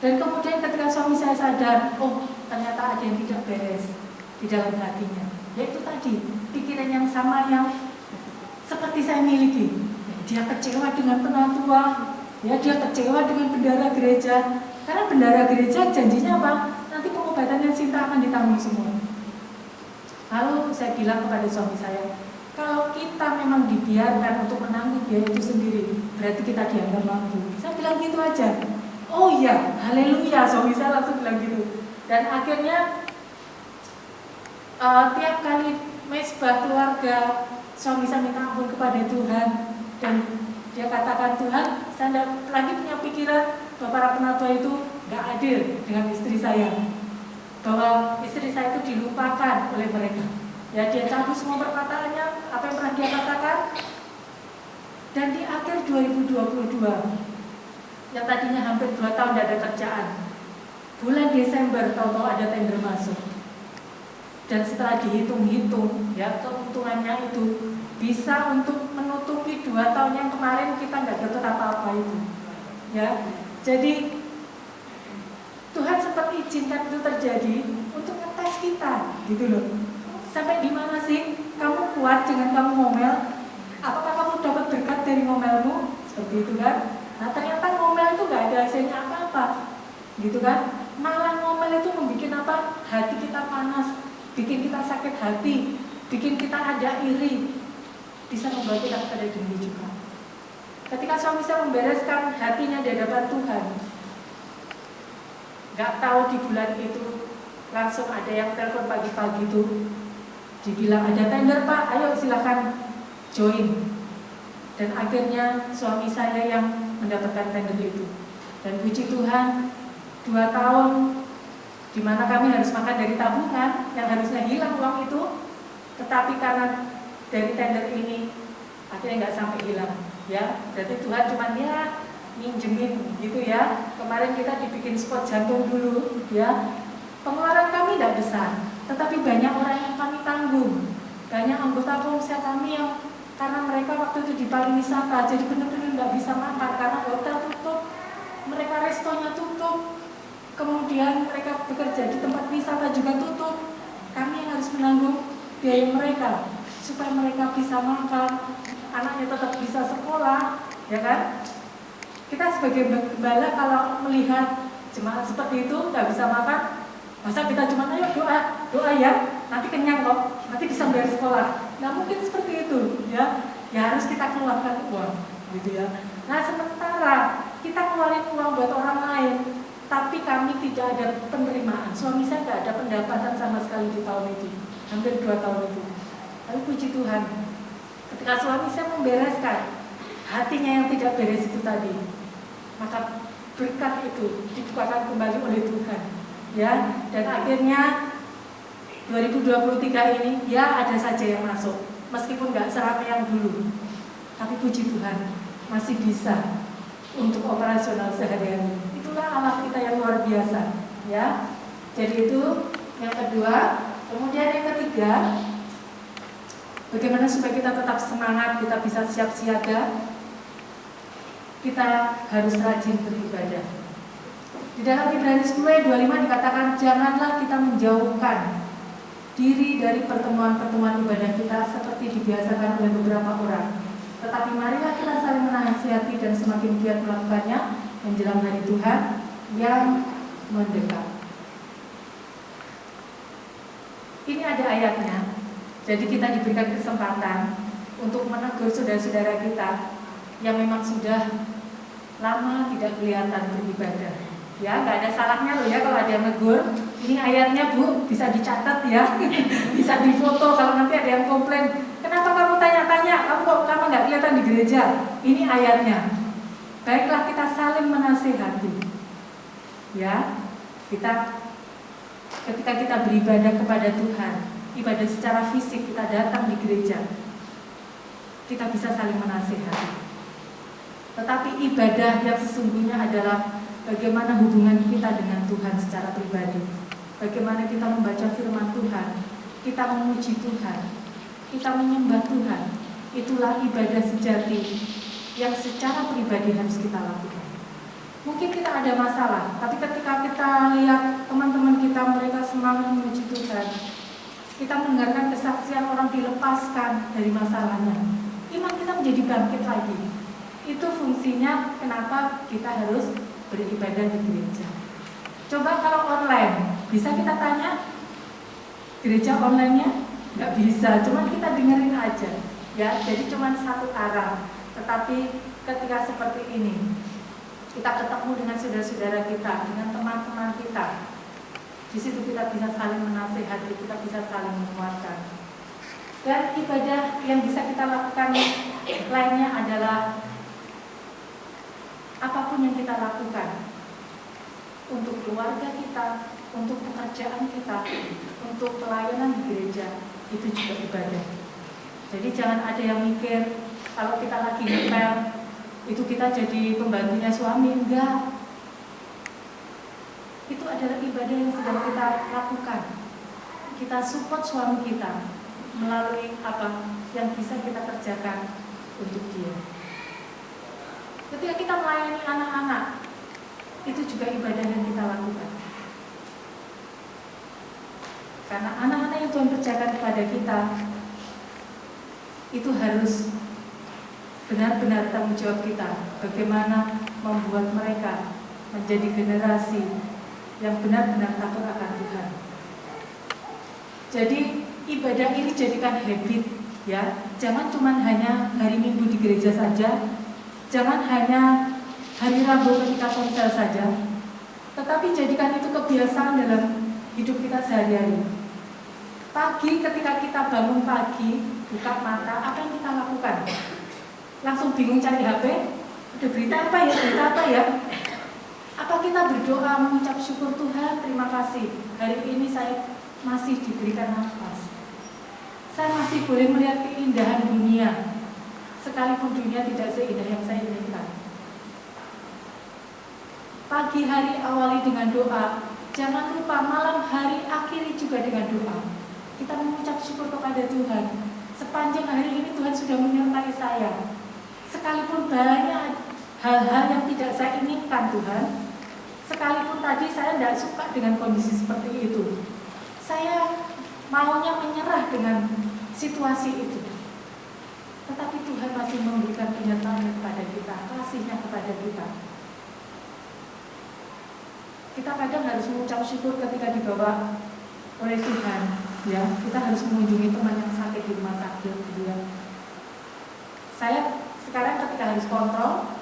Dan kemudian ketika suami saya sadar, oh ternyata ada yang tidak beres di dalam hatinya, yaitu tadi pikiran yang sama yang seperti saya miliki. Dia kecewa dengan penatua, ya dia kecewa dengan bendara gereja, karena bendara gereja janjinya apa? Nanti pengobatannya Sinta akan ditanggung semua. Lalu saya bilang kepada suami saya, kalau kita memang dibiarkan untuk menanggung biaya itu sendiri, berarti kita dianggap mampu. Saya bilang gitu aja. Oh iya, haleluya, suami saya langsung bilang gitu. Dan akhirnya tiap kali mesbah keluarga, suami saya minta ampun kepada Tuhan, dan dia katakan, Tuhan, saya tidak lagi punya pikiran bahwa para penatua itu gak adil dengan istri saya, bahwa istri saya itu dilupakan oleh mereka. Ya, dia cabut semua perkataannya, apa yang pernah dia katakan. Dan di akhir 2022, yang tadinya hampir 2 tahun tidak ada kerjaan, bulan Desember tahu-tahu ada tender masuk. Dan setelah dihitung-hitung, ya keuntungannya itu bisa untuk menutupi 2 tahun yang kemarin kita nggak dapat apa-apa itu. Ya, jadi Tuhan sempat izinkan itu terjadi untuk ngetes kita, gitu loh. Sampai di mana sih kamu kuat dengan kamu ngomel? Apakah kamu dapat berkat dari ngomelmu? Seperti itu kan? Nah ternyata ngomel itu nggak ada hasilnya apa-apa, gitu kan? Malah ngomel itu membuat apa? Hati kita panas, bikin kita sakit hati, bikin kita ada iri, bisa membawa kita kepada diri juga. Ketika suami saya membereskan hatinya di hadapan Tuhan, nggak tahu di bulan itu langsung ada yang telepon pagi-pagi itu, dibilang ada tender Pak, ayo silakan join. Dan akhirnya suami saya yang mendapatkan tender itu. Dan puji Tuhan, 2 tahun di mana kami harus makan dari tabungan yang harusnya hilang uang itu, tetapi karena dari tender ini akhirnya nggak sampai hilang, ya. Berarti Tuhan cuma ya minjemin gitu ya. Kemarin kita dibikin spot jantung dulu, ya. Pengeluaran kami tidak besar, tetapi banyak orang yang kami tanggung, banyak anggota komsel kami yang karena mereka waktu itu di pariwisata, jadi benar-benar nggak bisa makan karena hotel tutup, mereka restonya tutup. Kemudian mereka bekerja di tempat wisata juga tutup. Kami yang harus menanggung biaya mereka supaya mereka bisa makan, anaknya tetap bisa sekolah, ya kan? Kita sebagai gembala kalau melihat jemaat seperti itu nggak bisa makan, masa kita cuma ayo doa ya, nanti kenyang kok, nanti bisa bayar sekolah. Nggak mungkin seperti itu, ya. Ya harus kita keluarkan uang, gitu ya. Nah sementara kita keluarin uang buat orang lain, tapi kami tidak ada penerimaan. Suami saya tidak ada pendapatan sama sekali di tahun itu, hampir 2 tahun itu. Tapi puji Tuhan, ketika suami saya membereskan hatinya yang tidak beres itu tadi, maka berkat itu dibukakan kembali oleh Tuhan, ya. Dan akhirnya 2023 ini ya ada saja yang masuk, meskipun nggak seramai yang dulu, tapi puji Tuhan masih bisa untuk operasional sehari-hari. Itulah Allah kita yang luar biasa, ya. Jadi itu yang kedua. Kemudian yang ketiga, bagaimana supaya kita tetap semangat, kita bisa siap siaga. Kita harus rajin beribadah. Di dalam Ibrani 10:25 dikatakan, janganlah kita menjauhkan diri dari pertemuan-pertemuan ibadah kita seperti dibiasakan oleh beberapa orang, tetapi marilah kita saling menasihati dan semakin giat melakukannya menjelang hari Tuhan yang mendekat. Ini ada ayatnya. Jadi kita diberikan kesempatan untuk menegur saudara-saudara kita yang memang sudah lama tidak kelihatan beribadah. Ya, nggak ada salahnya loh ya kalau ada yang negur. Ini ayatnya Bu, bisa dicatat ya, bisa difoto kalau nanti ada yang komplain. Kenapa kamu tanya-tanya? Kamu kok lama nggak kelihatan di gereja? Ini ayatnya. Baiklah kita saling menasihati. Ya, ketika kita beribadah kepada Tuhan, ibadah secara fisik kita datang di gereja, kita bisa saling menasihati. Tetapi ibadah yang sesungguhnya adalah bagaimana hubungan kita dengan Tuhan secara pribadi. Bagaimana kita membaca firman Tuhan, kita memuji Tuhan, kita menyembah Tuhan. Itulah ibadah sejati yang secara pribadi harus kita lakukan. Mungkin kita ada masalah, tapi ketika kita lihat teman-teman kita, mereka semangat memuji Tuhan, kita mendengarkan kesaksian orang dilepaskan dari masalahnya, iman kita menjadi bangkit lagi. Itu fungsinya kenapa kita harus beribadah di gereja. Coba kalau online, bisa kita tanya gereja online-nya? Nggak bisa, cuma kita dengerin aja. Ya, jadi cuma satu arah. Tetapi ketika seperti ini, kita ketemu dengan saudara-saudara kita, dengan teman-teman kita, di situ kita bisa saling menasihati, kita bisa saling menguatkan. Dan ibadah yang bisa kita lakukan lainnya adalah apapun yang kita lakukan untuk keluarga kita, untuk pekerjaan kita, untuk pelayanan di gereja, itu juga ibadah. Jadi jangan ada yang mikir kalau kita lagi ngepel itu kita jadi pembantunya suami, enggak. Itu adalah ibadah yang sedang kita lakukan. Kita support suami kita melalui apa yang bisa kita kerjakan untuk dia. Ketika kita melayani anak-anak, itu juga ibadah yang kita lakukan. Karena anak-anak yang Tuhan percayakan kepada kita, itu harus benar-benar tanggung jawab kita. Bagaimana membuat mereka menjadi generasi yang benar-benar takut akan Tuhan. Jadi ibadah ini jadikan habit, ya. Jangan cuma hanya hari Minggu di gereja saja, jangan hanya hari Rabu ketika konser saja, tetapi jadikan itu kebiasaan dalam hidup kita sehari-hari. Pagi ketika kita bangun pagi, buka mata, apa yang kita lakukan? Langsung bingung cari HP, ada berita apa ya? Apa kita berdoa mengucap syukur Tuhan, terima kasih, hari ini saya masih diberikan nafas, saya masih boleh melihat keindahan dunia, sekalipun dunia tidak seindah yang saya inginkan. Pagi hari awali dengan doa, jangan lupa malam hari akhiri juga dengan doa. Kita mengucap syukur kepada Tuhan, sepanjang hari ini Tuhan sudah menyertai saya. Sekalipun banyak hal-hal yang tidak saya inginkan Tuhan, sekalipun tadi saya tidak suka dengan kondisi seperti itu, saya maunya menyerah dengan situasi itu, tetapi Tuhan masih memberikan penyertaan kepada kita, kasih-Nya kepada kita. Kita kadang harus mengucap syukur ketika dibawa oleh Tuhan, ya. Kita harus mengunjungi teman yang sakit di rumah sakit, ya. Saya sekarang ketika harus kontrol,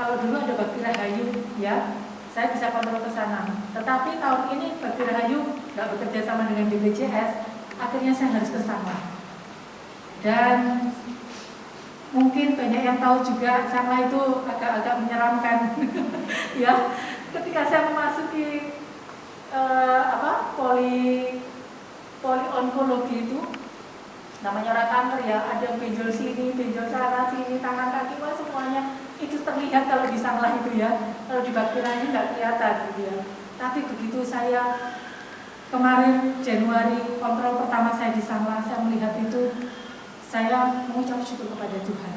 kalau dulu ada Bakti Rahayu, ya, saya bisa kontrol ke sana. Tetapi tahun ini Bakti Rahayu nggak bekerja sama dengan BPJS, akhirnya saya harus ke sana. Dan mungkin banyak yang tahu juga sana itu agak-agak menyeramkan, ya. Ketika saya memasuki poli onkologi itu, namanya orang kanker ya, ada benjol sini, benjol sana, sini, tangan kaki, wah semuanya itu terlihat kalau di Sanglah itu ya. Kalau di Bakti Rahayu nggak kelihatan gitu ya. Tapi begitu saya kemarin Januari kontrol pertama saya di Sanglah, saya melihat itu, saya mengucap syukur kepada Tuhan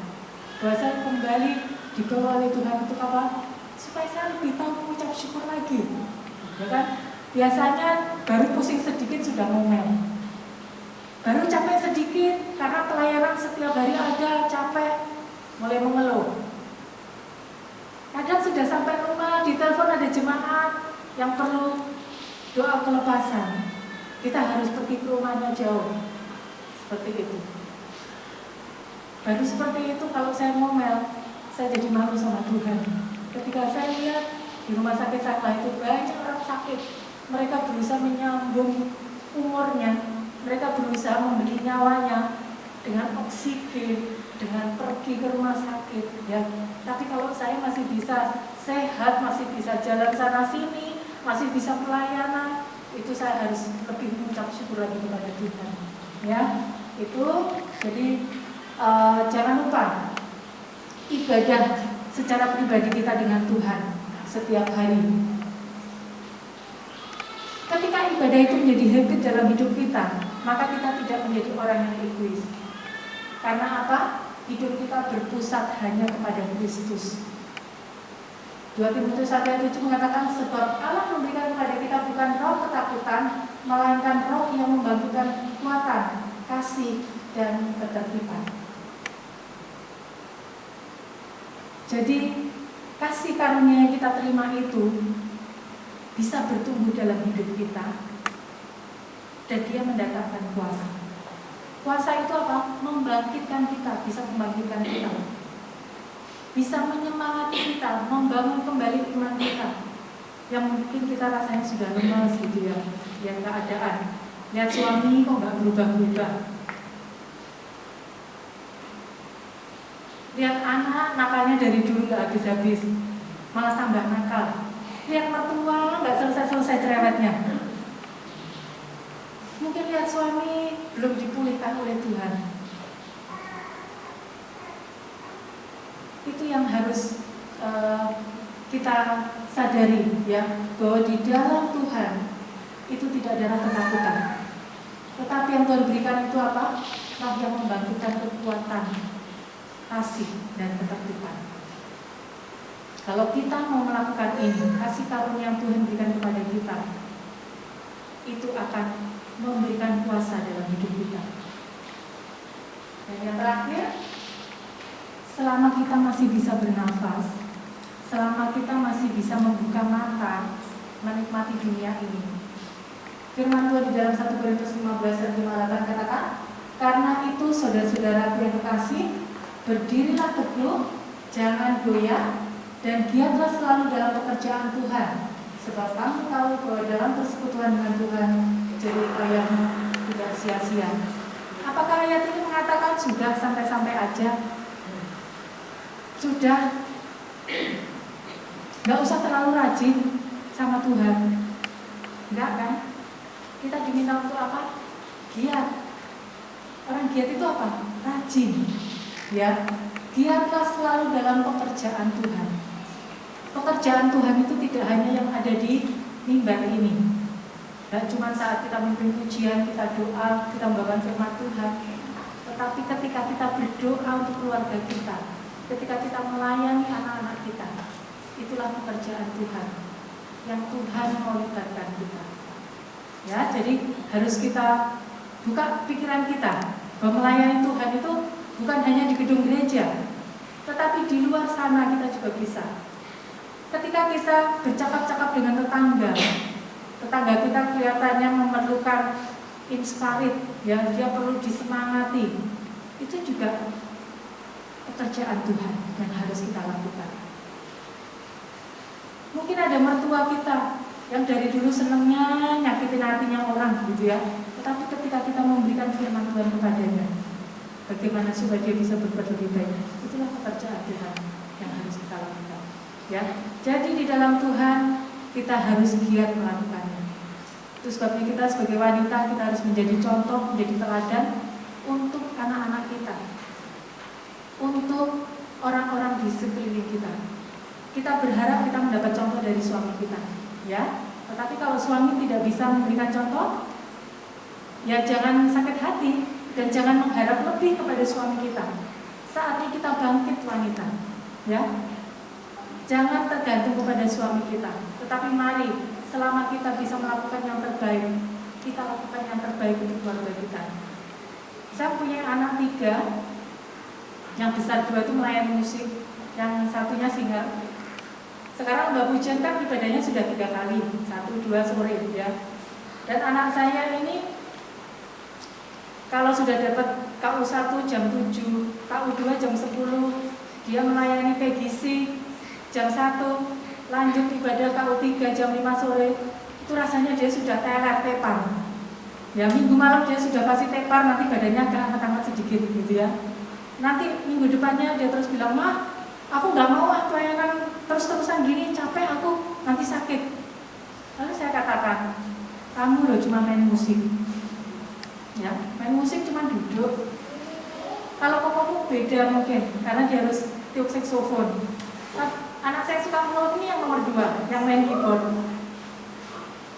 bahwa saya kembali dibawa oleh Tuhan untuk apa? Supaya saya lebih tahu mengucap syukur lagi, ya kan? Biasanya baru pusing sedikit sudah ngomel, baru capek sedikit karena pelayanan setiap hari ada, capek, mulai mengeluh. Kadang sudah sampai rumah, di telepon ada jemaat yang perlu doa kelepasan, kita harus pergi ke rumahnya jauh, seperti itu. Baru seperti itu kalau saya ngomel, saya jadi malu sama Tuhan. Ketika saya lihat di rumah sakit Sanglah itu banyak orang sakit, mereka berusaha menyambung umurnya, mereka berusaha membeli nyawanya dengan oksigen, dengan pergi ke rumah sakit, ya. Tapi kalau saya masih bisa sehat, masih bisa jalan sana sini, masih bisa pelayanan, itu saya harus lebih mengucap syukur lagi kepada Tuhan, ya. Itu jadi jangan lupa ibadah secara pribadi kita dengan Tuhan setiap hari. Ketika ibadah itu menjadi habit dalam hidup kita, maka kita tidak menjadi orang yang egois. Karena apa? Hidup kita berpusat hanya kepada Kristus. 2 Timotius 1:7 mengatakan, sebab Allah memberikan kepada kita bukan roh ketakutan, melainkan roh yang membangkitkan kekuatan, kasih, dan ketertiban. Jadi kasih karunia yang kita terima itu bisa bertumbuh dalam hidup kita, dan dia mendatangkan kuasa. Kuasa itu apa? Membangkitkan kita, bisa membangkitkan kita, bisa menyemangati kita, membangun kembali iman kita yang mungkin kita rasanya sudah lemas gitu ya, yang keadaan. Lihat suami kok nggak berubah-berubah, lihat anak nakalnya dari dulu nggak habis-habis, malah tambah nakal. Lihat mertua nggak selesai-selesai cerewetnya. Mungkin lihat suami belum dipulihkan oleh Tuhan. Itu yang harus kita sadari ya, bahwa di dalam Tuhan itu tidak ada ketakutan. Tetapi yang Tuhan berikan itu apa? Roh yang membangkitkan kekuatan, kasih, dan ketertiban. Kalau kita mau melakukan ini, kasih karunia yang Tuhan berikan kepada kita, itu akan memberikan kuasa dalam hidup kita. Dan yang terakhir, selama kita masih bisa bernafas, selama kita masih bisa membuka mata, menikmati dunia ini, firman Tuhan di dalam 1 Korintus 15:5 katakan, karena itu saudara-saudara yang kekasih, berdirilah teguh, jangan goyah, dan giatlah selalu dalam pekerjaan Tuhan, sebab kamu tahu bahwa dalam persekutuan dengan Tuhan jerih payahmu tidak sia-sia. Apakah ayat ini mengatakan sudah sampai-sampai aja? Sudah, nggak usah terlalu rajin sama Tuhan, enggak kan? Kita diminta untuk apa? Giat. Orang giat itu apa? Rajin, ya. Giatlah selalu dalam pekerjaan Tuhan. Pekerjaan Tuhan itu tidak hanya yang ada di mimbar ini. Dan cuma saat kita memimpin pujian, kita doa, kita membawakan firman Tuhan. Tetapi ketika kita berdoa untuk keluarga kita, ketika kita melayani anak-anak kita, itulah pekerjaan Tuhan yang Tuhan mau libatkan kita. Ya, jadi harus kita buka pikiran kita bahwa melayani Tuhan itu bukan hanya di gedung gereja, tetapi di luar sana kita juga bisa. Ketika kita bercakap-cakap dengan tetangga kita kelihatannya memerlukan inspirit, ya, dia perlu disemangati. Itu juga pekerjaan Tuhan yang harus kita lakukan. Mungkin ada mertua kita yang dari dulu senangnya nyakitin hatinya orang gitu ya, tetapi ketika kita memberikan firman Tuhan kepadanya, bagaimana supaya dia bisa berbuat lebih baik, itulah pekerjaan Tuhan yang harus kita lakukan. Ya, jadi di dalam Tuhan kita harus giat melakukannya. Itu sebabnya kita sebagai wanita kita harus menjadi contoh, menjadi teladan untuk anak-anak kita, untuk orang-orang di sekeliling kita. Kita berharap kita mendapat contoh dari suami kita, ya. Tetapi kalau suami tidak bisa memberikan contoh, ya jangan sakit hati dan jangan mengharap lebih kepada suami kita. Saatnya kita bangkit wanita, ya. Jangan tergantung kepada suami kita, tetapi mari selama kita bisa melakukan yang terbaik, kita lakukan yang terbaik untuk keluarga kita. Saya punya anak 3, yang besar 2 itu melayani musik, yang satunya singer. Sekarang Mbak Pujian kan ibadahnya sudah 3 kali, 1, 2 sore ya. Dan anak saya ini kalau sudah dapat KU1 jam 7, KU2 jam 10, dia melayani PGC jam 1, lanjut ibadah KU3 jam 5 sore, itu rasanya dia sudah teler tepar. Ya, minggu malam dia sudah pasti tepar, nanti badannya agak angkat-angkat sedikit gitu ya. Nanti minggu depannya dia terus bilang, "Mah, aku nggak mau pelayanan terus-terusan gini, capek aku, nanti sakit." Lalu saya katakan, "Kamu loh cuma main musik, ya, main musik cuma duduk. Kalau kokomu beda mungkin, karena dia harus tiup saksofon. Anak saya yang suka ngeluh ini yang nomor 2, yang main keyboard.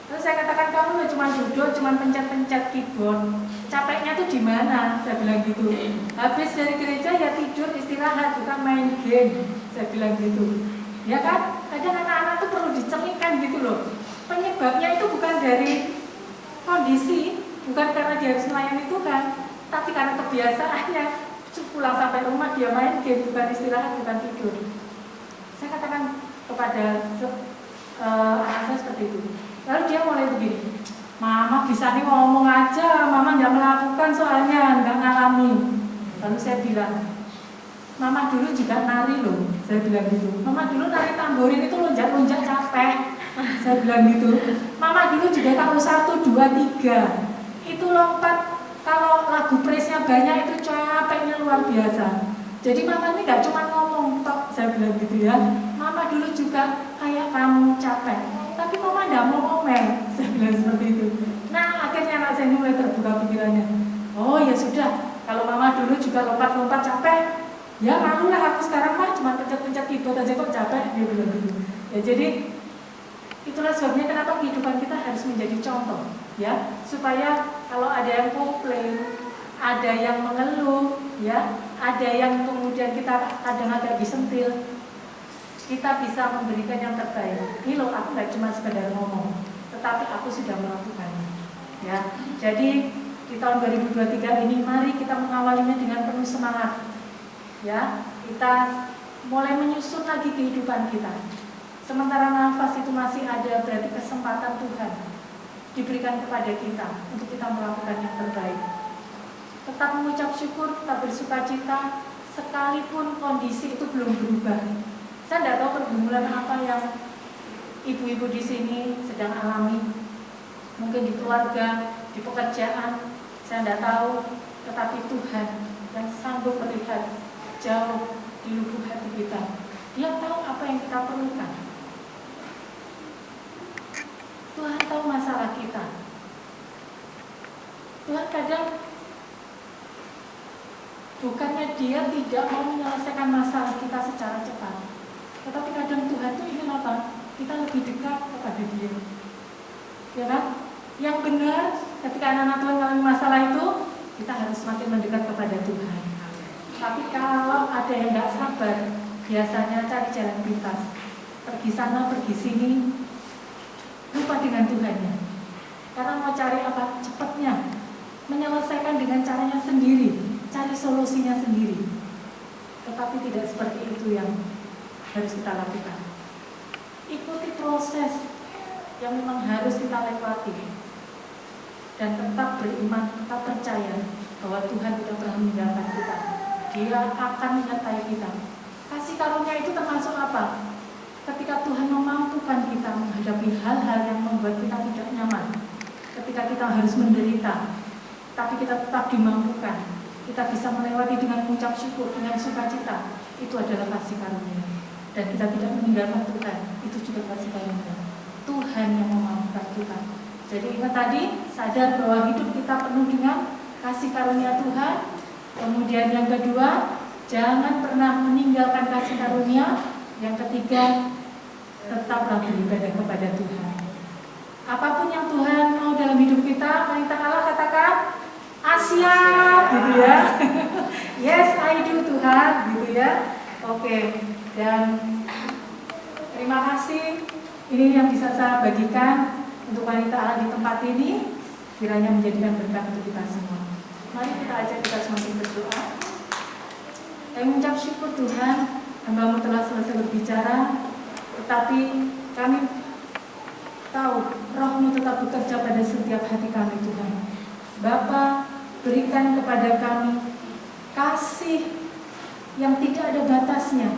Terus saya katakan, kamu cuma duduk, cuma pencet-pencet keyboard, capeknya tuh di mana? Saya bilang gitu. Habis dari gereja ya tidur, istirahat, bukan main game. Saya bilang gitu. Ya kan? Kadang anak-anak tuh perlu dicerminkan gitu loh. Penyebabnya itu bukan dari kondisi, bukan karena dia harus melayani Tuhan, tapi karena kebiasaannya. Pulang sampai rumah dia main game, bukan istirahat, bukan tidur. Saya katakan kepada anak saya seperti itu. Lalu dia mulai begini, Mama bisa nih ngomong aja, Mama nggak melakukan soalnya, nggak ngalami. Lalu saya bilang, Mama dulu juga nari loh, saya bilang gitu. Mama dulu nari tamborin itu lonjak-lonjak capek, saya bilang gitu. Mama dulu juga kalau 1, 2, 3 itu lompat, kalau lagu praise-nya banyak itu capeknya luar biasa. Jadi Mama ini nggak cuma ngomong tok, saya bilang gitu ya. Mama dulu juga kayak kamu capek, tapi Mama nggak mau ngomel, saya bilang seperti itu. Nah akhirnya anak saya mulai terbuka pikirannya. Oh ya sudah, kalau Mama dulu juga lompat-lompat capek, ya malulah aku sekarang mah cuma pencet-pencet keyboard aja kok capek, dia bilang gitu. Ya jadi itulah sebabnya kenapa kehidupan kita harus menjadi contoh, ya, supaya kalau ada yang komplain, ada yang mengeluh, ya, ada yang kemudian kita kadang agak disentil, kita bisa memberikan yang terbaik. Ini loh, aku nggak cuma sekedar ngomong, tetapi aku sudah melakukannya. Ya, jadi di tahun 2023 ini mari kita mengawalinya dengan penuh semangat. Ya, kita mulai menyusun lagi kehidupan kita. Sementara nafas itu masih ada, berarti kesempatan Tuhan diberikan kepada kita untuk kita melakukan yang terbaik. Tetap mengucap syukur, tetap bersukacita, sekalipun kondisi itu belum berubah. Saya tidak tahu pergumulan apa yang ibu-ibu di sini sedang alami, mungkin di keluarga, di pekerjaan, saya tidak tahu. Tetapi Tuhan yang sanggup melihat jauh di lubuk hati kita, Dia tahu apa yang kita perlukan. Tuhan tahu masalah kita. Tuhan kadang bukannya Dia tidak mau menyelesaikan masalah kita secara cepat, tetapi kadang Tuhan itu ingin apa? Kita lebih dekat kepada Dia. Ya kan? Yang benar, ketika anak-anak Tuhan mengalami masalah itu, kita harus semakin mendekat kepada Tuhan. Tapi kalau ada yang nggak sabar, biasanya cari jalan pintas, pergi sana, pergi sini, lupa dengan Tuhannya. Karena mau cari apa? Cepatnya, menyelesaikan dengan caranya sendiri, cari solusinya sendiri. Tetapi tidak seperti itu yang harus kita lakukan. Ikuti proses yang memang harus kita lewati, dan tetap beriman, tetap percaya bahwa Tuhan tidak pernah meninggalkan kita. Dia akan menyertai kita. Kasih karunia itu termasuk apa? Ketika Tuhan memampukan kita menghadapi hal-hal yang membuat kita tidak nyaman, ketika kita harus menderita, tapi kita tetap dimampukan, kita bisa melewati dengan mengucap syukur, dengan sukacita, itu adalah kasih karunia. Dan kita tidak meninggalkan Tuhan, itu juga kasih karunia. Tuhan yang memampukan kita. Jadi ingat tadi, sadar bahwa hidup kita penuh dengan kasih karunia Tuhan. Kemudian yang kedua, jangan pernah meninggalkan kasih karunia. Yang ketiga, tetaplah beribadah kepada Tuhan. Apapun yang Tuhan mau dalam hidup kita, wanita Allah katakan, siap, gitu ya. Yes, I do Tuhan, gitu ya. Oke, dan terima kasih. Ini yang bisa saya bagikan untuk wanita Allah di tempat ini, kiranya menjadikan berkat untuk kita semua. Mari kita ajak kita semakin berdoa. Kami mengucap syukur Tuhan, Hamba-Mu telah selesai berbicara, tetapi kami tahu Roh-Mu tetap bekerja pada setiap hati kami Tuhan. Bapa, berikan kepada kami kasih yang tidak ada batasnya,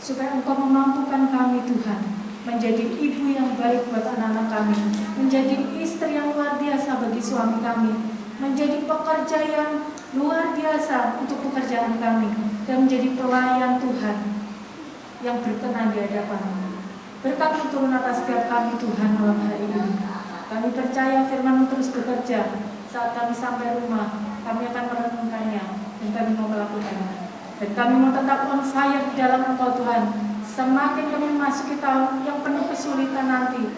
supaya Engkau memampukan kami Tuhan menjadi ibu yang baik buat anak-anak kami, menjadi istri yang luar biasa bagi suami kami, menjadi pekerja yang luar biasa untuk pekerjaan kami, dan menjadi pelayan Tuhan yang berkenan di hadapan-Mu. Berkat-Mu turun atas setiap kami Tuhan malam hari ini. Kami percaya firman-Mu terus bekerja. Saat kami sampai rumah, kami akan merenungkannya dan kami mau melakukannya. Dan kami mau tetap on fire di dalam Engkau Tuhan, semakin kami memasuki tahun yang penuh kesulitan nanti,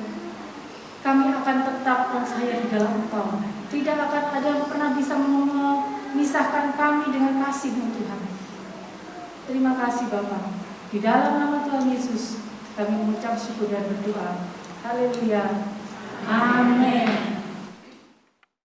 kami akan tetap percaya di dalam Engkau. Tidak akan ada yang pernah bisa memisahkan kami dengan kasih-Mu Tuhan. Terima kasih Bapa. Di dalam nama Tuhan Yesus kami mengucap syukur dan berdoa. Haleluya. Amin.